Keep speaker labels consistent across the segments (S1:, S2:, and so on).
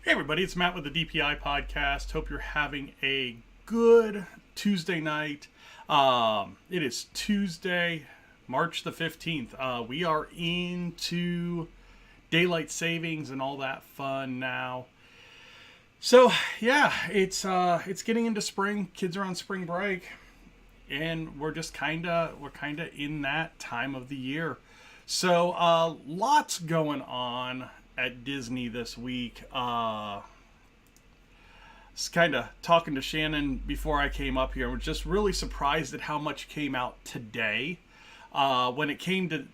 S1: Hey everybody, it's Matt with the DPI podcast. Hope you're having a good Tuesday night. It is Tuesday, March the 15th. We are into daylight savings and all that fun now. So yeah, it's getting into spring. Kids are on spring break, and we're kinda in that time of the year. So lots going on at Disney this week. Was kind of talking to Shannon before I came up here. We're just really surprised at how much came out today. When it came to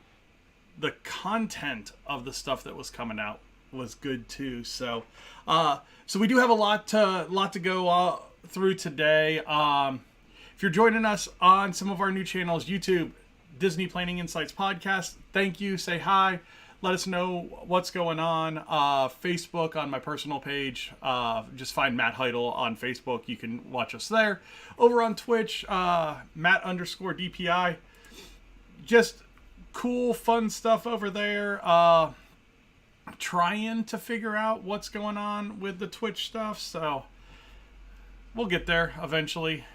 S1: the content of the stuff that was coming out was good too. So we do have a lot to go through today. If you're joining us on some of our new channels, YouTube, Disney Planning Insights Podcast, thank you. Say hi. Let us know what's going on. Facebook, on my personal page, just find Matt Heidel on Facebook. You can watch us there. Over on Twitch, Matt_DPI. Just cool, fun stuff over there. Trying to figure out what's going on with the Twitch stuff, so we'll get there eventually.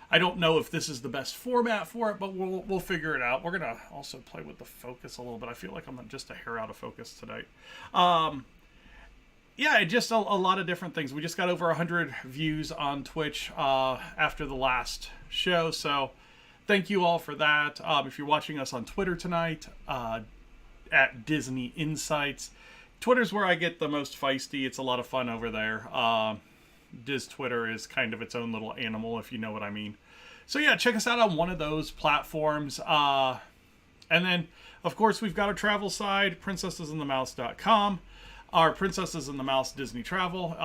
S1: I don't know if this is the best format for it, but we'll figure it out. We're gonna also play with the focus a little bit. I feel like I'm just a hair out of focus tonight. Yeah, just a lot of different things. We just got over 100 views on Twitch after the last show, so thank you all for that. If you're watching us on Twitter tonight, at Disney Insights, Twitter's where I get the most feisty. It's a lot of fun over there. Diz Twitter is kind of its own little animal, if you know what I mean. So yeah, check us out on one of those platforms. And then, of course, we've got our travel side, princessesandthemouse.com. Our Princesses and the Mouse Disney Travel.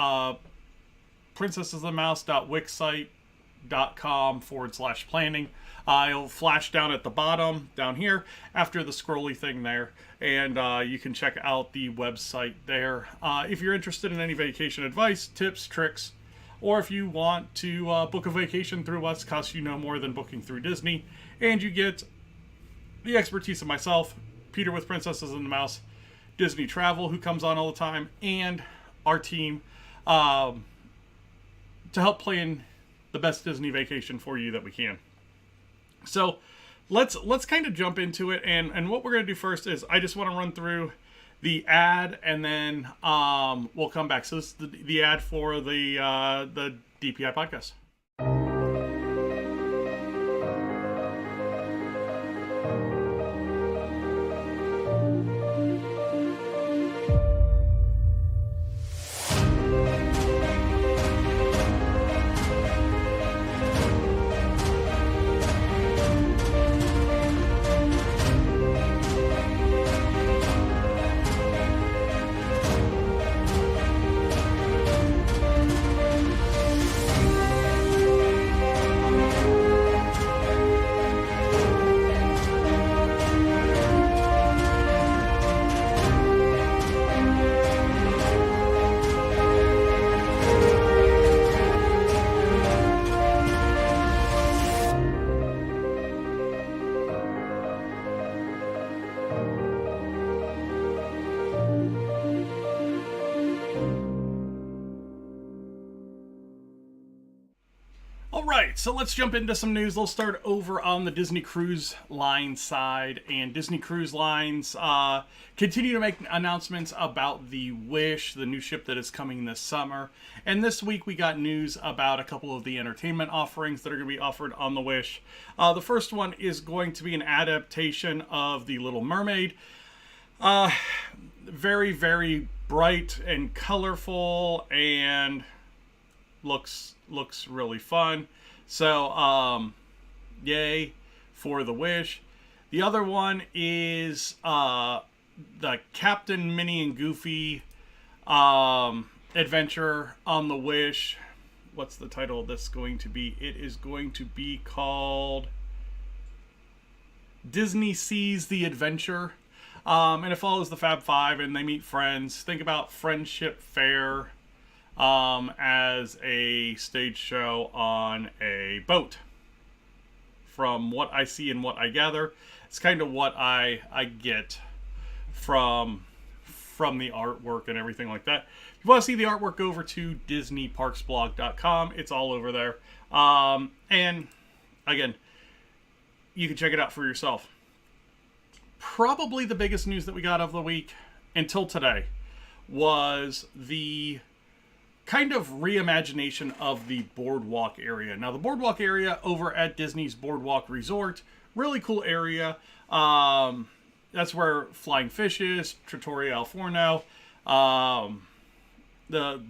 S1: princessesandthemouse.wixsite.com/planning. It'll flash down at the bottom, down here, after the scrolly thing there. And you can check out the website there. If you're interested in any vacation advice, tips, tricks, or if you want to book a vacation through us, costs you no more than booking through Disney, and you get the expertise of myself, Peter with Princesses and the Mouse Disney Travel, who comes on all the time, and our team to help plan the best Disney vacation for you that we can. So let's kind of jump into it, and what we're going to do first is I just want to run through the ad, and then we'll come back. So this is the ad for the DPI podcast. right, so let's jump into some news. Let's start over on the Disney Cruise Line side. And Disney Cruise Lines continue to make announcements about the Wish, the new ship that is coming this summer. And this week we got news about a couple of the entertainment offerings that are going to be offered on the Wish. The first one is going to be an adaptation of The Little Mermaid. Very, very bright and colorful, and looks really fun. So yay for the Wish. The other one is the Captain, Minnie and Goofy adventure on the Wish. What's the title of this going to be? It is going to be called Disney Sees the Adventure. And it follows the Fab Five and they meet friends. Think about Friendship Fair as a stage show on a boat. From what I see and what I gather, it's kind of what I get from the artwork and everything like that. If you want to see the artwork, go over to DisneyParksBlog.com. It's all over there. And again, you can check it out for yourself. Probably the biggest news that we got of the week until today was the kind of reimagination of the boardwalk area. Now, the boardwalk area over at Disney's Boardwalk Resort, really cool area. That's where Flying Fish is, Trattoria Al Forno, the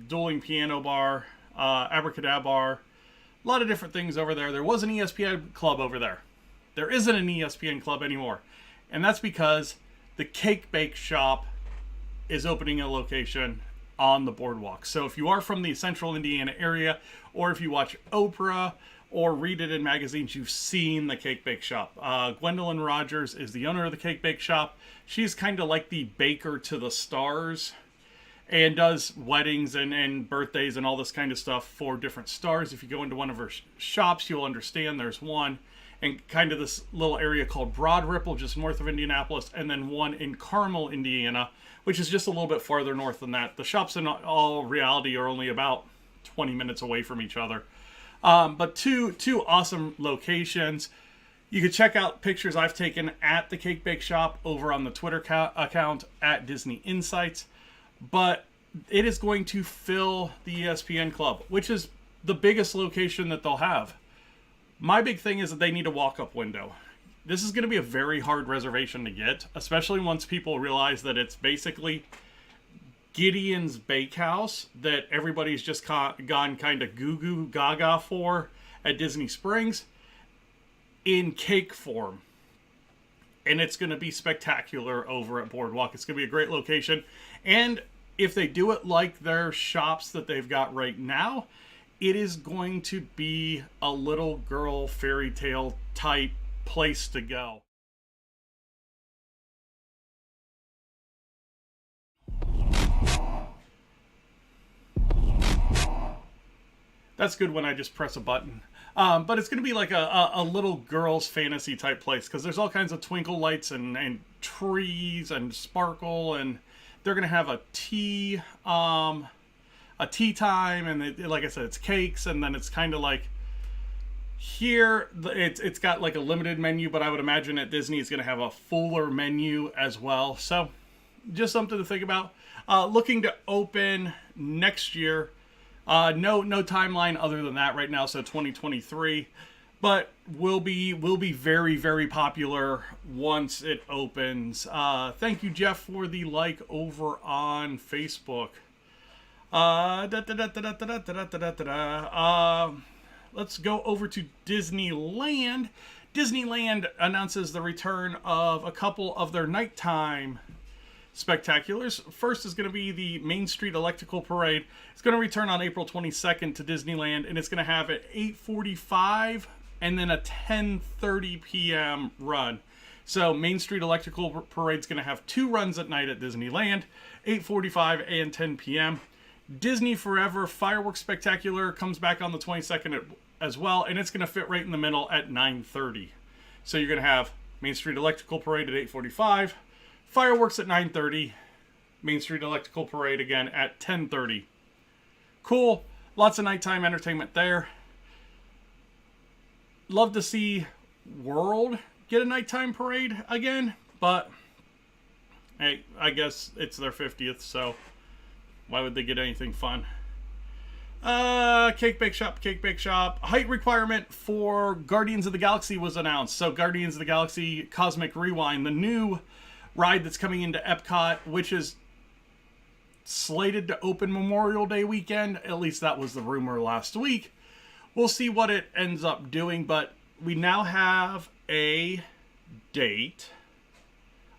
S1: Dueling Piano Bar, Abracadabra Bar, a lot of different things over there. There was an ESPN club over there. There isn't an ESPN club anymore. And that's because the Cake Bake Shop is opening a location on the boardwalk. So if you are from the central Indiana area, or if you watch Oprah or read it in magazines, you've seen the Cake Bake Shop. Gwendolyn Rogers is the owner of the Cake Bake Shop. She's kind of like the baker to the stars and does weddings and birthdays and all this kind of stuff for different stars. If you go into one of her shops, you'll understand there's one and kind of this little area called Broad Ripple, just north of Indianapolis, and then one in Carmel, Indiana, which is just a little bit farther north than that. The shops in all reality are only about 20 minutes away from each other. But two awesome locations. You can check out pictures I've taken at the Cake Bake Shop over on the Twitter account at Disney Insights. But it is going to fill the ESPN Club, which is the biggest location that they'll have. My big thing is that they need a walk-up window. This is going to be a very hard reservation to get, especially once people realize that it's basically Gideon's Bakehouse that everybody's just gone kind of goo-goo gaga for at Disney Springs in cake form. And it's going to be spectacular over at Boardwalk. It's going to be a great location. And if they do it like their shops that they've got right now, it is going to be a little girl fairy tale type place to go. That's good when I just press a button. But it's going to be like a little girl's fantasy type place because there's all kinds of twinkle lights and trees and sparkle, and they're going to have a tea time, and like I said, it's cakes, and then it's kind of like here it's got like a limited menu, but I would imagine at Disney it's going to have a fuller menu as well. So just something to think about. Looking to open next year. No timeline other than that right now, so 2023, but will be very, very popular once it opens. Thank you, Jeff, for the like over on Facebook. Let's go over to Disneyland. Disneyland announces the return of a couple of their nighttime spectaculars. First is going to be the Main Street Electrical Parade. It's going to return on April 22nd to Disneyland, and it's going to have an 8:45 and then a 10:30 p.m. run. So Main Street Electrical Parade is going to have two runs at night at Disneyland, 8:45 and 10 p.m. Disney Forever Fireworks Spectacular comes back on the 22nd as well, and it's going to fit right in the middle at 9:30. So you're going to have Main Street Electrical Parade at 8:45, fireworks at 9:30, Main Street Electrical Parade again at 10:30. Cool. Lots of nighttime entertainment there. love to see World get a nighttime parade again, but hey, I guess it's their 50th, so why would they get anything fun? Cake Bake Shop. Height requirement for Guardians of the Galaxy was announced. So Guardians of the Galaxy Cosmic Rewind, the new ride that's coming into Epcot, which is slated to open Memorial Day weekend. At least that was the rumor last week. We'll see what it ends up doing, but we now have a date,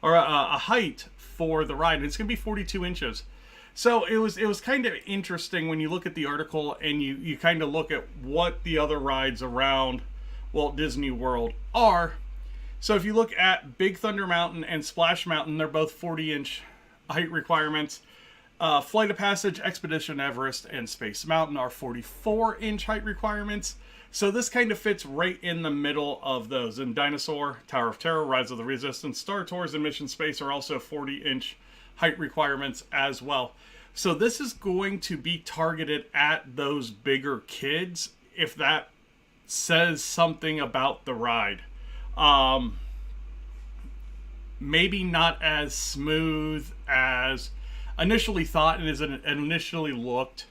S1: or a height for the ride, and it's going to be 42 inches. So it was kind of interesting when you look at the article and you kind of look at what the other rides around Walt Disney World are. So if you look at Big Thunder Mountain and Splash Mountain, they're both 40-inch height requirements. Flight of Passage, Expedition Everest, and Space Mountain are 44-inch height requirements. So this kind of fits right in the middle of those. And Dinosaur, Tower of Terror, Rise of the Resistance, Star Tours, and Mission Space are also 40-inch height requirements as well. So this is going to be targeted at those bigger kids, if that says something about the ride. Maybe not as smooth as initially thought and as it initially looked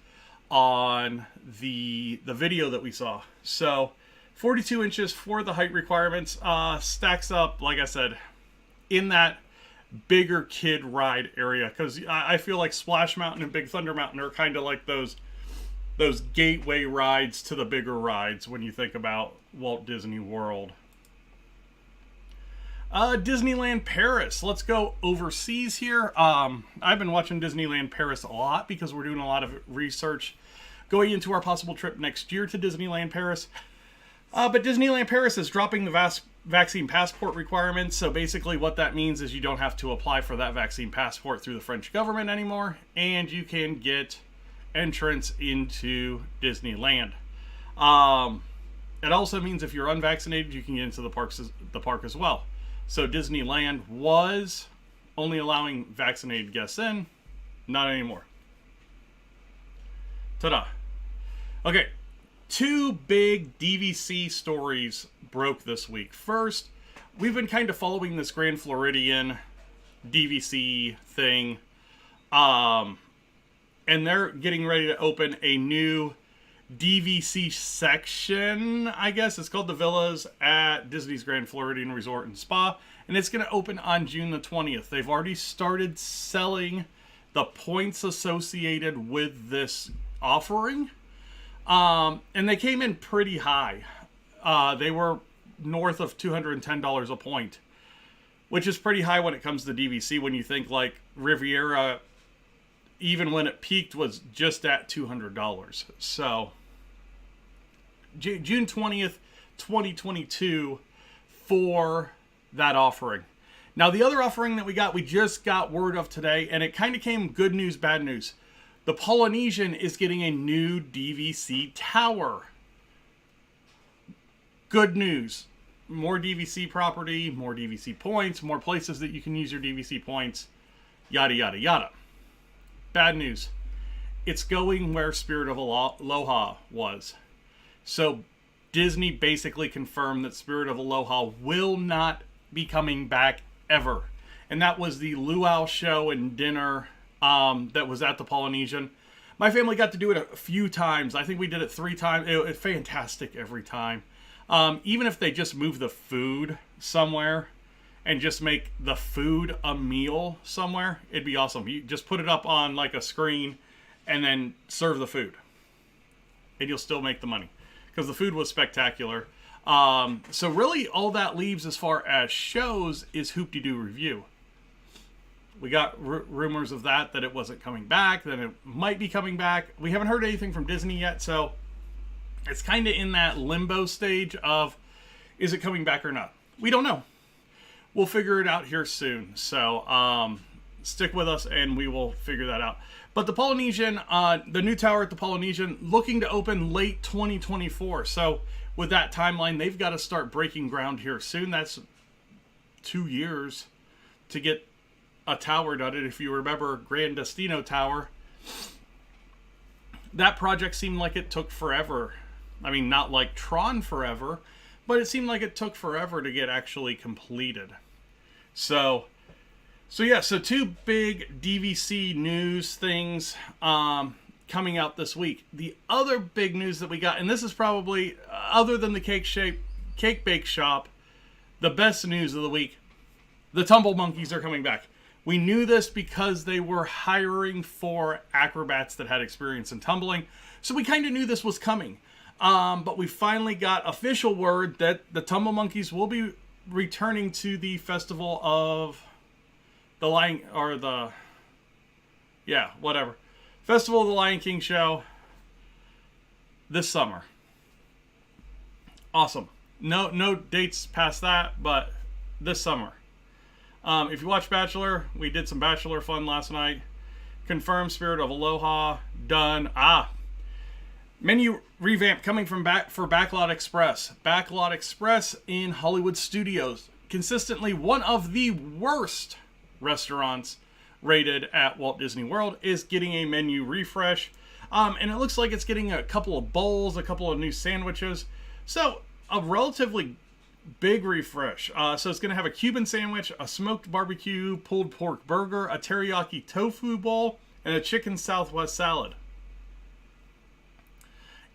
S1: on the video that we saw. So 42 inches for the height requirements stacks up, like I said, in that bigger kid ride area, because I feel like Splash Mountain and Big Thunder Mountain are kind of like those gateway rides to the bigger rides when you think about Walt Disney World. Disneyland Paris. Let's go overseas here. I've been watching Disneyland Paris a lot because we're doing a lot of research going into our possible trip next year to Disneyland Paris. But Disneyland Paris is dropping the vaccine passport requirements. So basically what that means is you don't have to apply for that vaccine passport through the French government anymore, and you can get entrance into Disneyland. It also means if you're unvaccinated, you can get into the park as well. So Disneyland was only allowing vaccinated guests in, not anymore. Ta-da. Okay. 2 big DVC stories broke this week. First, we've been kind of following this Grand Floridian DVC thing. And they're getting ready to open a new DVC section, I guess. It's called the Villas at Disney's Grand Floridian Resort and Spa. And it's going to open on June the 20th. They've already started selling the points associated with this offering. And they came in pretty high. They were north of $210 a point, which is pretty high when it comes to DVC, when you think like Riviera, even when it peaked, was just at $200. So June 20th, 2022 for that offering. Now, the other offering that we just got word of today, and it kind of came good news, bad news. The Polynesian is getting a new DVC tower. Good news. More DVC property, more DVC points, more places that you can use your DVC points, yada, yada, yada. Bad news. It's going where Spirit of Aloha was. So Disney basically confirmed that Spirit of Aloha will not be coming back ever. And that was the luau show and dinner that was at the Polynesian. My family got to do it a few times. I think we did it 3 times. It was fantastic every time. Even if they just move the food somewhere and just make the food a meal somewhere, it'd be awesome. You just put it up on like a screen and then serve the food. And you'll still make the money. Because the food was spectacular. So really all that leaves as far as shows is Hoop-de-Doo Review. We got rumors of that it wasn't coming back, that it might be coming back. We haven't heard anything from Disney yet, so it's kind of in that limbo stage of, is it coming back or not? We don't know. We'll figure it out here soon. So stick with us and we will figure that out. But the Polynesian, the new tower at the Polynesian, looking to open late 2024. So with that timeline, they've got to start breaking ground here soon. That's 2 years to get a tower done. And if you remember Grand Destino Tower, that project seemed like it took forever. I mean, not like Tron forever, but it seemed like it took forever to get actually completed. So yeah, so two big DVC news things coming out this week. The other big news that we got, and this is probably, other than the Cake Bake Shop, the best news of the week. The Tumble Monkeys are coming back. We knew this because they were hiring for acrobats that had experience in tumbling, so we kind of knew this was coming. But we finally got official word that the Tumble Monkeys will be returning to the Festival of the Lion, or the, yeah, whatever. Festival of the Lion King show this summer. Awesome. No dates past that, but this summer. If you watch Bachelor, we did some Bachelor fun last night. Confirmed Spirit of Aloha, done. Menu revamp coming from for Backlot Express. Backlot Express in Hollywood Studios. Consistently one of the worst restaurants rated at Walt Disney World is getting a menu refresh. And it looks like it's getting a couple of bowls, a couple of new sandwiches. So, a relatively big refresh. So it's going to have a Cuban sandwich, a smoked barbecue pulled pork burger, a teriyaki tofu bowl, and a chicken Southwest salad.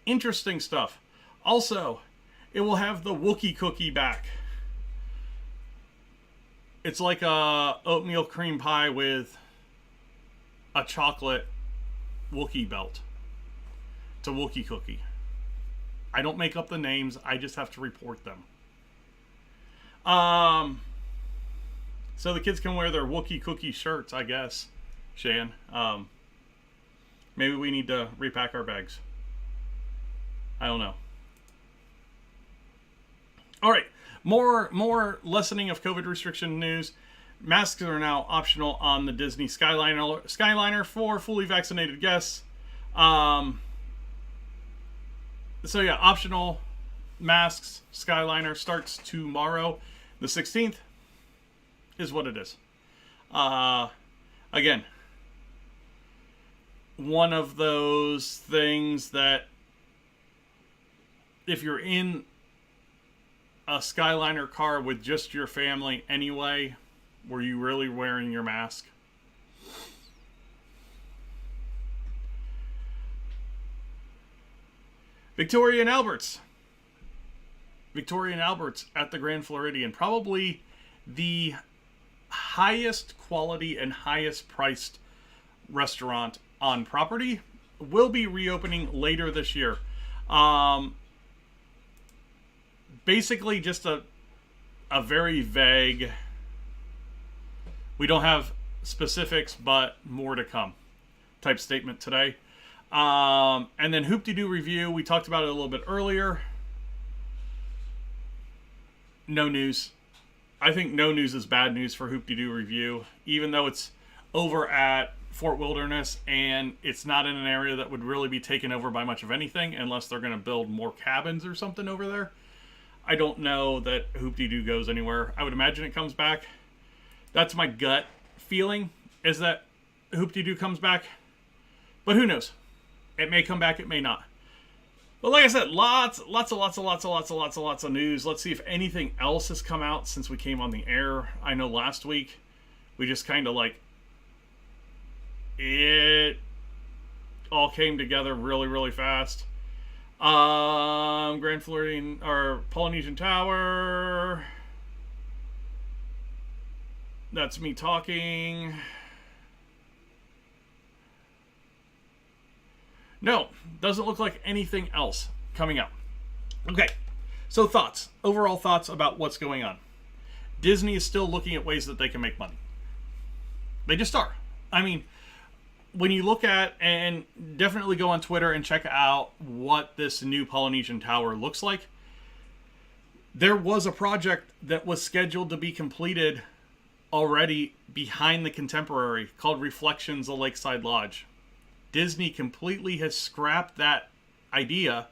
S1: Interesting stuff. Also, it will have the Wookiee cookie back. It's like a oatmeal cream pie with a chocolate Wookiee belt. It's a Wookiee cookie. I don't make up the names. I just have to report them. So the kids can wear their Wookiee cookie shirts, I guess. Shan. Maybe we need to repack our bags. I don't know. All right. More lessening of COVID restriction news. Masks are now optional on the Disney Skyliner for fully vaccinated guests. So yeah, optional masks. Skyliner starts tomorrow. The 16th is what it is. Again, one of those things that if you're in a Skyliner car with just your family anyway, were you really wearing your mask? Victoria and Albert's at the Grand Floridian. Probably the highest quality and highest priced restaurant on property. Will be reopening later this year. Basically just a very vague, we don't have specifics, but more to come type statement today. And then Hoop-de-Doo review, we talked about it a little bit earlier. No news. I think no news is bad news for Hoop-de-Doo review, even though it's over at Fort Wilderness and it's not in an area that would really be taken over by much of anything unless they're going to build more cabins or something over there. I don't know that Hoop-de-Doo goes anywhere. I would imagine it comes back. That's my gut feeling, is that Hoop-de-Doo comes back. But who knows? It may come back, it may not. But like I said, lots of news. Let's see if anything else has come out since we came on the air. I know last week we just kind of it all came together really fast. Grand Floridian or Polynesian Tower. That's me talking. No, doesn't look like anything else coming up. Okay, so thoughts. Overall thoughts about what's going on. Disney is still looking at ways that they can make money. They just are. I mean, when you look at, and definitely go on Twitter and check out what this new Polynesian Tower looks like. There was a project that was scheduled to be completed already behind the Contemporary called Reflections of Lakeside Lodge. Disney completely has scrapped that idea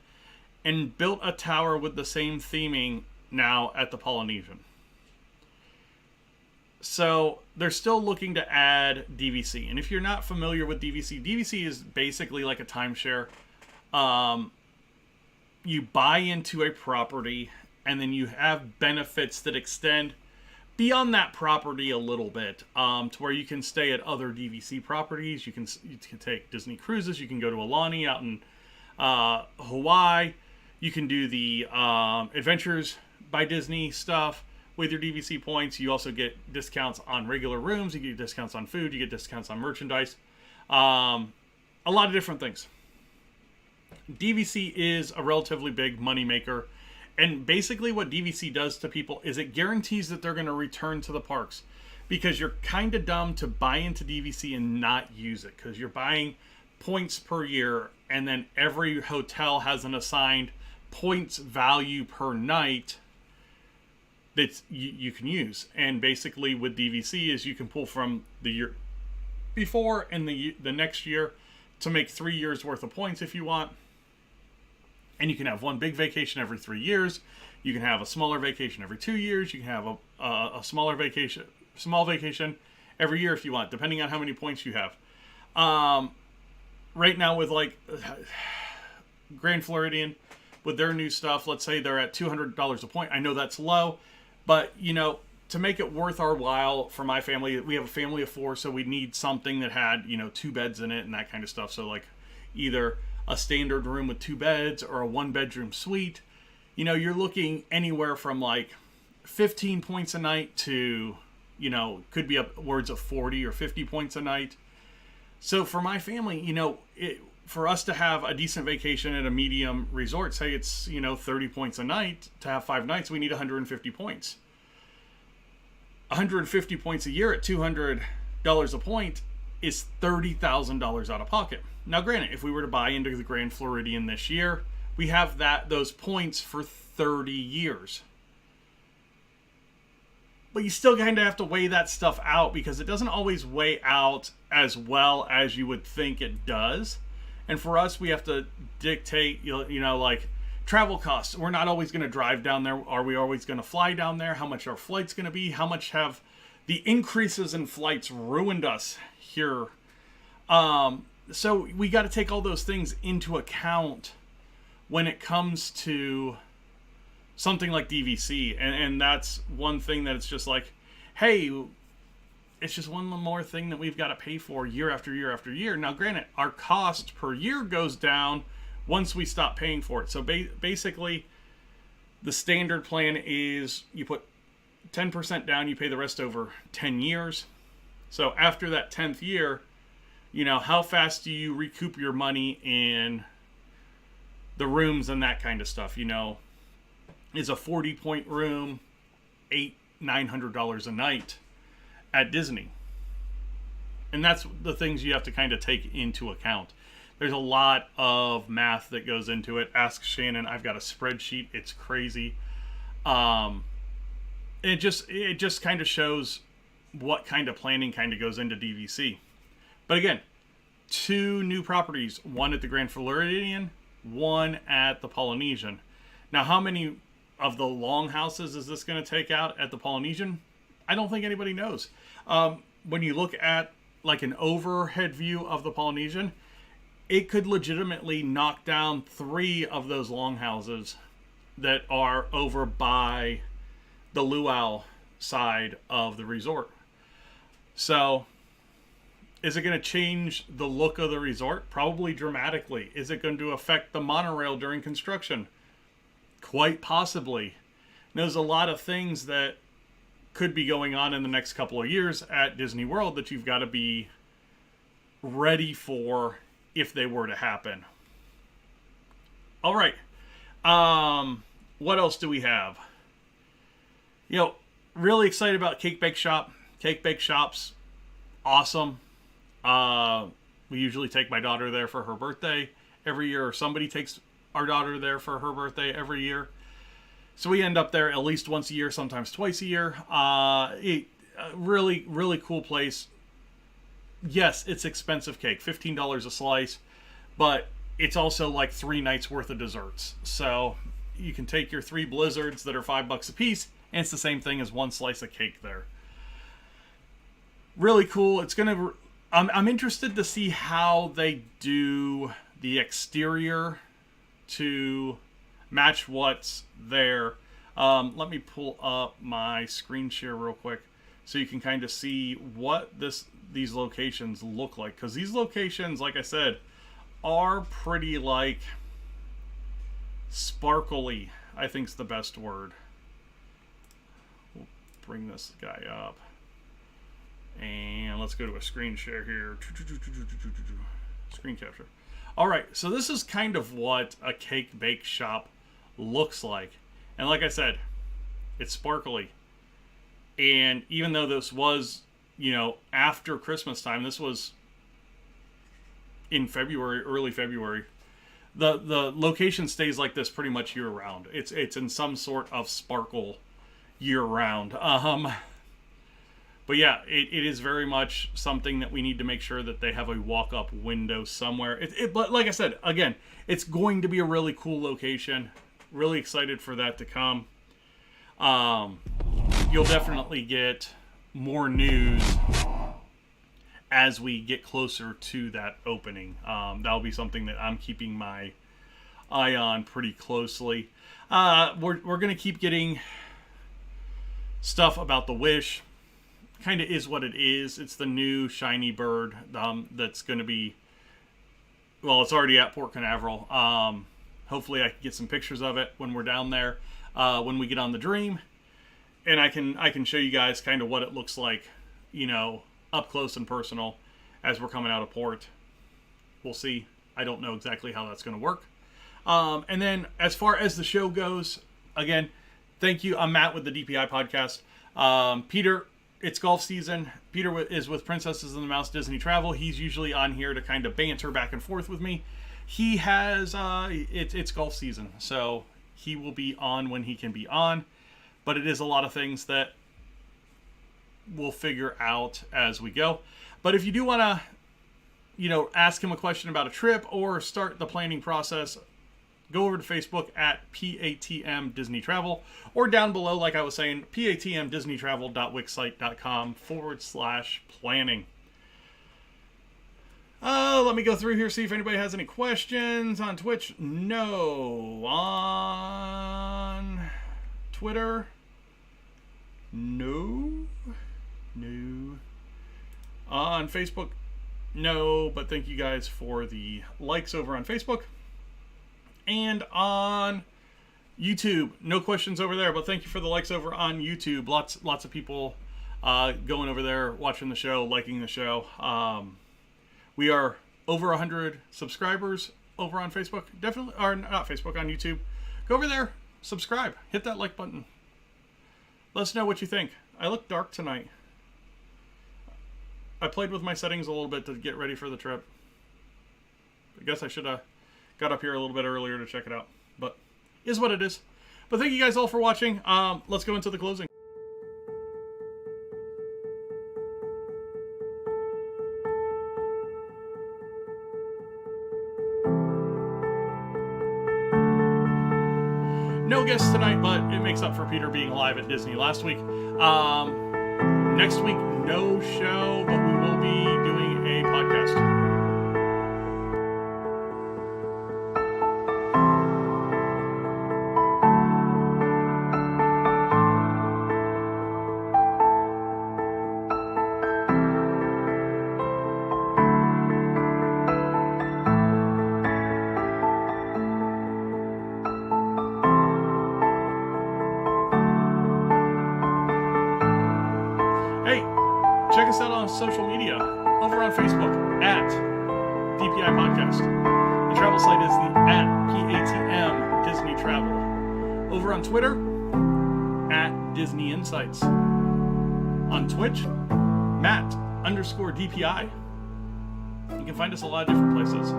S1: and built a tower with the same theming now at the Polynesian. So they're still looking to add DVC. And if you're not familiar with DVC, DVC is basically like a timeshare. You buy into a property and then you have benefits that extend beyond that property a little bit, to where you can stay at other DVC properties. You can take Disney cruises. You can go to Alani out in Hawaii. You can do the Adventures by Disney stuff with your DVC points. You also get discounts on regular rooms. You get discounts on food. You get discounts on merchandise. A lot of different things. DVC is a relatively big moneymaker. And basically what DVC does to people is it guarantees that they're going to return to the parks, because you're kind of dumb to buy into DVC and not use it, because you're buying points per year, and then every hotel has an assigned points value per night that you can use. And basically with DVC is you can pull from the year before and the next year to make 3 years worth of points if you want. And you can have one big vacation every 3 years. You can have a smaller vacation every 2 years. You can have a small vacation every year if you want, depending on how many points you have. Right now with like Grand Floridian, with their new stuff, let's say they're at $200 a point. I know that's low, but you know, to make it worth our while for my family, we have a family of 4, so we need something that had, you know, 2 beds in it and that kind of stuff. So like either a standard room with 2 beds or a 1-bedroom suite. You know, you're looking anywhere from like 15 points a night to, you know, could be upwards of 40 or 50 points a night. So for my family, you know, for us to have a decent vacation at a medium resort, say it's, you know, 30 points a night, to have 5 nights, we need 150 points. 150 points a year at $200 a point is $30,000 out of pocket. Now, granted, if we were to buy into the Grand Floridian this year, we have those points for 30 years. But you still kind of have to weigh that stuff out, because it doesn't always weigh out as well as you would think it does. And for us, we have to dictate, you know, like travel costs. We're not always going to drive down there. Are we always going to fly down there? How much are flights going to be? How much have the increases in flights ruined us here? So we got to take all those things into account when it comes to something like DVC. And that's one thing that it's just like, hey, it's just one more thing that we've got to pay for year after year after year. Now, granted, our cost per year goes down once we stop paying for it. So basically, the standard plan is you put 10% down, you pay the rest over 10 years. So after that 10th year, you know, how fast do you recoup your money in the rooms and that kind of stuff? You know, is a 40-point room $900 a night at Disney? And that's the things you have to kind of take into account. There's a lot of math that goes into it. Ask Shannon. I've got a spreadsheet. It's crazy. It just kind of shows what kind of planning kind of goes into DVC. But again, 2 new properties, one at the Grand Floridian, one at the Polynesian. Now, how many of the long houses is this going to take out at the Polynesian? I don't think anybody knows. When you look at like an overhead view of the Polynesian, it could legitimately knock down 3 of those longhouses that are over by the luau side of the resort. So, is it going to change the look of the resort? Probably dramatically. Is it going to affect the monorail during construction? Quite possibly. There's a lot of things that could be going on in the next couple of years at Disney World that you've got to be ready for if they were to happen. All right. What else do we have? You know, really excited about Cake Bake Shop. Cake Bake Shop's awesome. We usually take my daughter there for her birthday every year, or somebody takes our daughter there for her birthday every year. So we end up there at least once a year, sometimes twice a year. Really, really cool place. Yes, it's expensive cake, $15 a slice, but it's also like 3 nights worth of desserts. So you can take your 3 blizzards that are $5 a piece, and it's the same thing as 1 slice of cake there. Really cool. It's gonna. I'm interested to see how they do the exterior to match what's there. Let me pull up my screen share real quick so you can kind of see what these locations look like. Because these locations, like I said, are pretty like sparkly, I think is the best word. We'll bring this guy up. And let's go to a screen share here. Screen capture. All right, so this is kind of what a cake bake shop looks like. And like I said, it's sparkly. And even though this was, after Christmas time, this was in February, early February, the location stays like this pretty much year round. It's in some sort of sparkle year round. But yeah, it is very much something that we need to make sure that they have a walk-up window somewhere. But like I said, again, it's going to be a really cool location. Really excited for that to come. You'll definitely get more news as we get closer to that opening. That'll be something that I'm keeping my eye on pretty closely. We're going to keep getting stuff about the Wish. Kind of is what it is. It's the new shiny bird that's going to be, well, it's already at Port Canaveral. Hopefully I can get some pictures of it when we're down there, when we get on the Dream. And I can show you guys kind of what it looks like, up close and personal as we're coming out of port. We'll see. I don't know exactly how that's going to work. And then as far as the show goes, again, thank you. I'm Matt with the DPI podcast. Peter, it's golf season. Peter is with Princesses and the Mouse Disney Travel. He's usually on here to kind of banter back and forth with me. He has, it's golf season, so he will be on when he can be on. But it is a lot of things that we'll figure out as we go. But if you do want to, ask him a question about a trip or start the planning process, go over to Facebook at PATM Disney Travel, or down below, like I was saying, patmdisneytravel.wixsite.com/planning. Let me go through here, see if anybody has any questions on Twitch. No. On Twitter? No. On Facebook? No, but thank you guys for the likes over on Facebook. And on YouTube, no questions over there, but thank you for the likes over on YouTube. Lots of people going over there, watching the show, liking the show. We are over 100 subscribers over on Facebook. Definitely, or not Facebook, on YouTube. Go over there, subscribe, hit that like button. Let us know what you think. I look dark tonight. I played with my settings a little bit to get ready for the trip. I guess I should have got up here a little bit earlier to check it out, but is what it is. But thank you guys all for watching. Let's go into the closing. No guests tonight, but it makes up for Peter being live at Disney last week. Next week, no show, but we will be doing a podcast. Check us out on social media, over on Facebook, at DPI Podcast. The travel site is the at PATM Disney Travel. Over on Twitter, at Disney Insights. On Twitch, Matt_DPI. You can find us a lot of different places.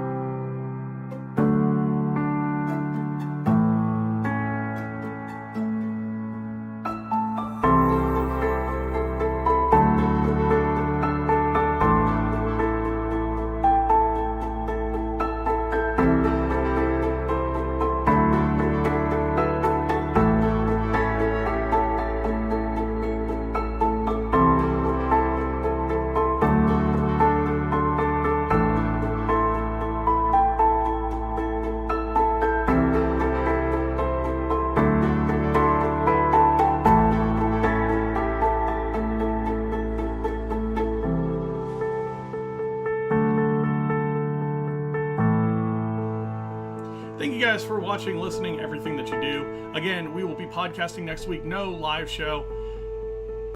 S1: Thank you guys for watching, listening, everything that you do. Again, we will be podcasting next week. No live show.